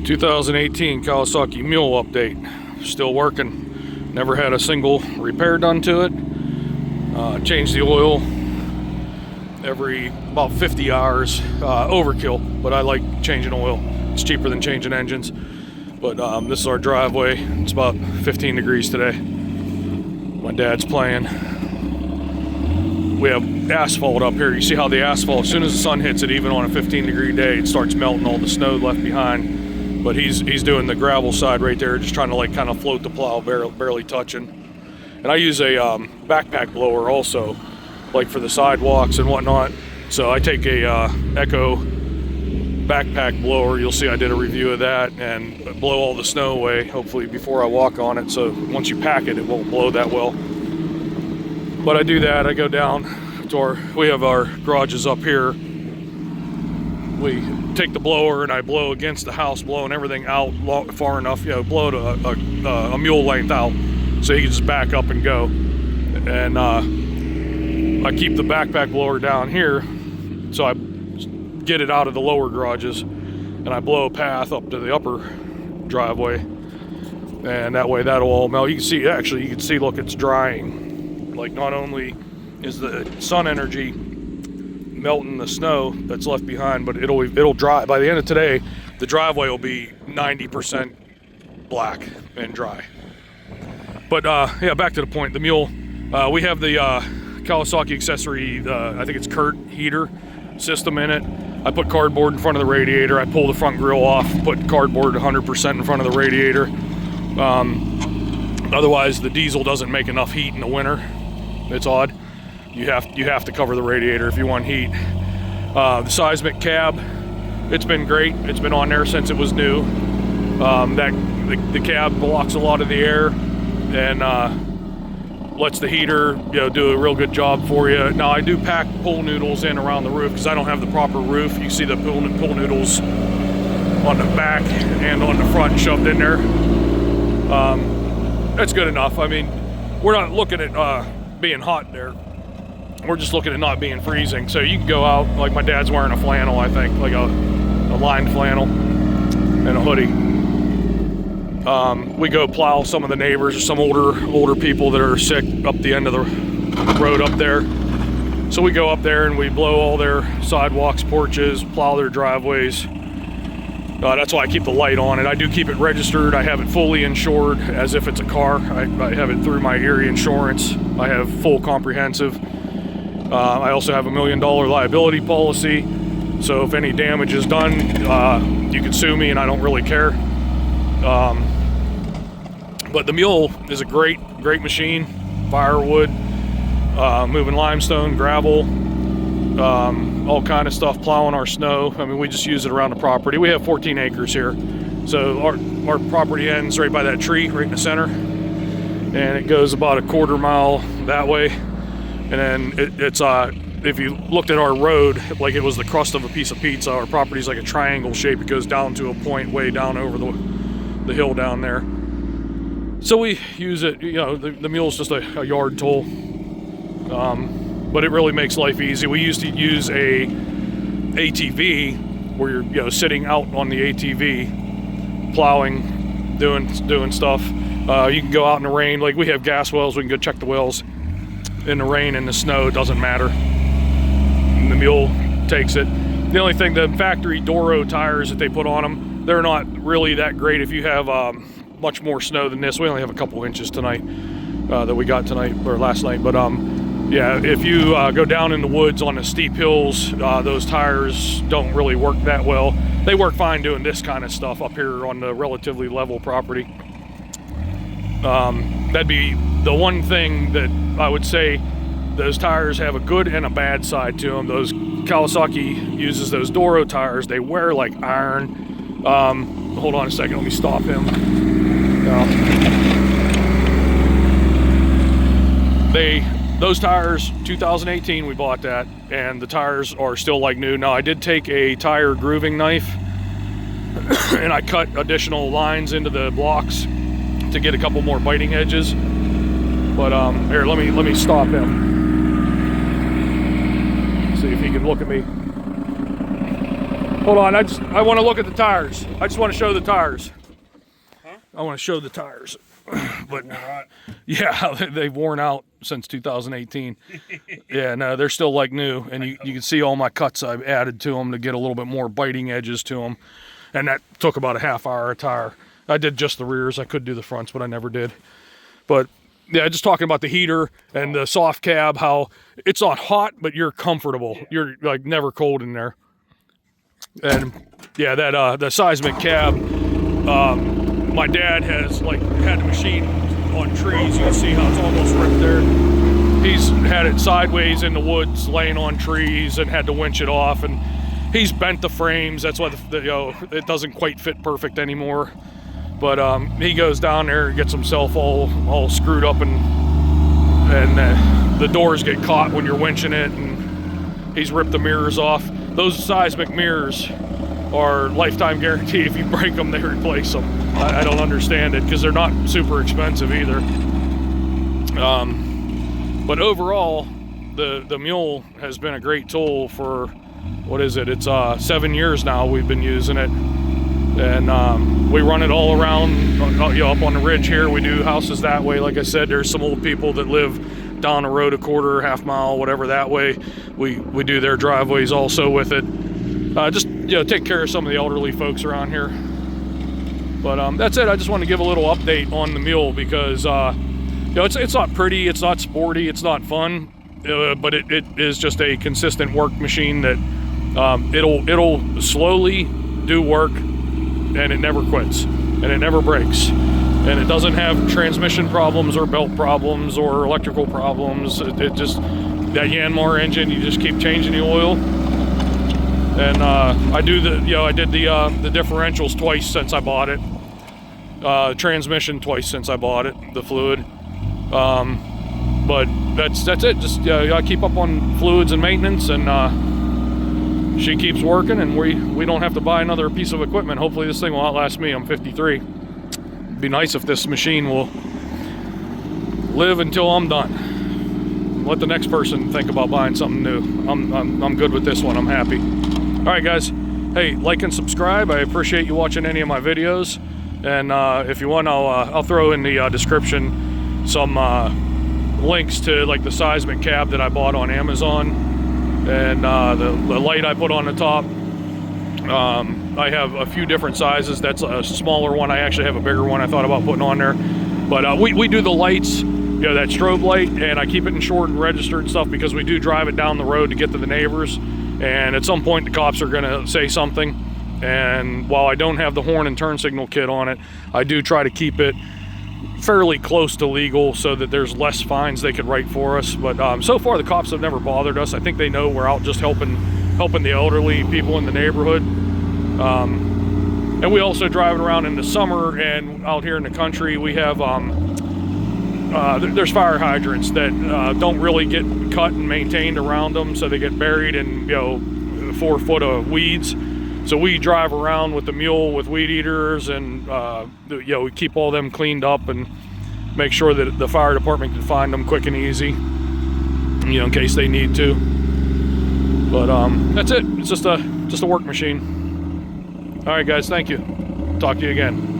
2018 Kawasaki Mule update. Still working. Never had a single repair done to it. Changed the oil every about 50 hours. Overkill, but I like changing oil. It's cheaper than changing engines. But this is our driveway. It's about 15 degrees today. My dad's playing. We have asphalt up here. You see how the asphalt, as soon as the sun hits it, even on a 15-degree day, it starts melting all the snow left behind. But he's doing the gravel side right there, just trying to like kind of float the plow, barely touching. And I use a backpack blower also, like for the sidewalks and whatnot. So I take a Echo backpack blower. You'll see I did a review of that, and blow all the snow away, hopefully before I walk on it. So once you pack it, it won't blow that well. But I do that. I go down to we have our garages up here. We take the blower and I blow against the house, blowing everything out far enough, blow it a mule length out, so you can just back up and go. And I keep the backpack blower down here, so I get it out of the lower garages, and I blow a path up to the upper driveway, and that way that'll all melt. You can see, actually, you can see, look, it's drying. Like, not only is the sun energy melting the snow that's left behind, but it'll dry. By the end of today, the driveway will be 90% black and dry. But yeah, back to the point. The Mule, we have the Kawasaki Accessory, I think it's Kurt heater system in it. I put cardboard in front of the radiator. I pull the front grille off, put cardboard 100% in front of the radiator. Otherwise, the diesel doesn't make enough heat in the winter. It's odd. You have to cover the radiator if you want heat. The Seizmik cab, it's been great. It's been on there since it was new. The cab blocks a lot of the air and lets the heater do a real good job for you. Now I do pack pool noodles in around the roof because I don't have the proper roof. You see the pool noodles on the back and on the front shoved in there. That's good enough. I mean, we're not looking at being hot there. We're just looking at not being freezing. So you can go out, like my dad's wearing a flannel, I think, like a lined flannel and a hoodie. We go plow some of the neighbors or some older people that are sick up the end of the road up there. So we go up there and we blow all their sidewalks, porches, plow their driveways. That's why I keep the light on it. I do keep it registered. I have it fully insured as if it's a car. I have it through my Erie insurance. I have full comprehensive. I also have $1 million liability policy, so if any damage is done, you can sue me and I don't really care. But the Mule is a great machine. Firewood, moving limestone, gravel, all kind of stuff, plowing our snow. I mean, we just use it around the property. We have 14 acres here, so our property ends right by that tree right in the center, and it goes about a quarter mile that way. And then it's if you looked at our road like it was the crust of a piece of pizza, our property's like a triangle shape. It goes down to a point way down over the hill down there. So we use it, the Mule's just a yard tool, but it really makes life easy. We used to use a ATV where you're sitting out on the ATV, plowing, doing stuff. You can go out in the rain, like we have gas wells. We can go check the wells. In the rain and the snow, it doesn't matter. And the Mule takes it. The only thing, the factory Doro tires that they put on them, they're not really that great if you have much more snow than this. We only have a couple inches tonight that we got tonight or last night. But yeah, if you go down in the woods on the steep hills, those tires don't really work that well. They work fine doing this kind of stuff up here on the relatively level property. That'd be the one thing that I would say. Those tires have a good and a bad side to them. Those Kawasaki uses those Doro tires. They wear like iron. Hold on a second, let me stop him. Those tires, 2018 we bought that, and the tires are still like new. Now I did take a tire grooving knife and I cut additional lines into the blocks to get a couple more biting edges. But here, let me stop him. See if he can look at me. Hold on, I want to look at the tires. I just want to show the tires. Huh? I want to show the tires. But yeah, they've worn out since 2018. Yeah, no, they're still like new, and you can see all my cuts I've added to them to get a little bit more biting edges to them, and that took about a half hour a tire. I did just the rears. I could do the fronts, but I never did. But yeah, just talking about the heater and the soft cab, how it's not hot, but you're comfortable. You're like never cold in there. And yeah, that the Seizmik cab, my dad has like had the machine on trees. You can see how it's almost ripped there. He's had it sideways in the woods, laying on trees, and had to winch it off. And he's bent the frames. That's why you know, it doesn't quite fit perfect anymore. But he goes down there and gets himself all screwed up, and the doors get caught when you're winching it, and he's ripped the mirrors off. Those Seizmik mirrors are lifetime guarantee. If you break them, they replace them. I don't understand it, because they're not super expensive either. But overall, the Mule has been a great tool for, what is it? It's 7 years now we've been using it. And we run it all around, you know, up on the ridge here. We do houses that way. Like I said, there's some old people that live down the road a quarter, half mile, whatever that way. We do their driveways also with it. Just, you know, take care of some of the elderly folks around here. But that's it. I just want to give a little update on the Mule, because you know, it's not pretty, it's not sporty, it's not fun, but it is just a consistent work machine that it'll slowly do work, and it never quits, and it never breaks, and it doesn't have transmission problems or belt problems or electrical problems. It just, that Yanmar engine, you just keep changing the oil. And I did the differentials twice since I bought it, transmission twice since I bought it, the fluid. But that's it. Just gotta keep up on fluids and maintenance, and she keeps working, and we don't have to buy another piece of equipment. Hopefully this thing will outlast me. I'm 53. It'd be nice if this machine will live until I'm done. Let the next person think about buying something new. I'm good with this one. I'm happy. All right, guys. Hey, like and subscribe. I appreciate you watching any of my videos. And if you want, I'll throw in the description some links to like the Seizmik cab that I bought on Amazon. And the light I put on the top. I have a few different sizes. That's a smaller one. I actually have a bigger one I thought about putting on there. But we do the lights, you know, that strobe light, and I keep it in short and registered and stuff, because we do drive it down the road to get to the neighbors. And at some point the cops are gonna say something. And while I don't have the horn and turn signal kit on it, I do try to keep it fairly close to legal so that there's less fines they could write for us. But so far the cops have never bothered us. I think they know we're out just helping the elderly people in the neighborhood. And we also drive it around in the summer, and out here in the country we have there's fire hydrants that don't really get cut and maintained around them, so they get buried in, you know, 4 foot of weeds. So we drive around with the Mule with weed eaters, and you know, we keep all them cleaned up and make sure that the fire department can find them quick and easy, you know, in case they need to. But that's it. It's just a work machine. All right, guys. Thank you. Talk to you again.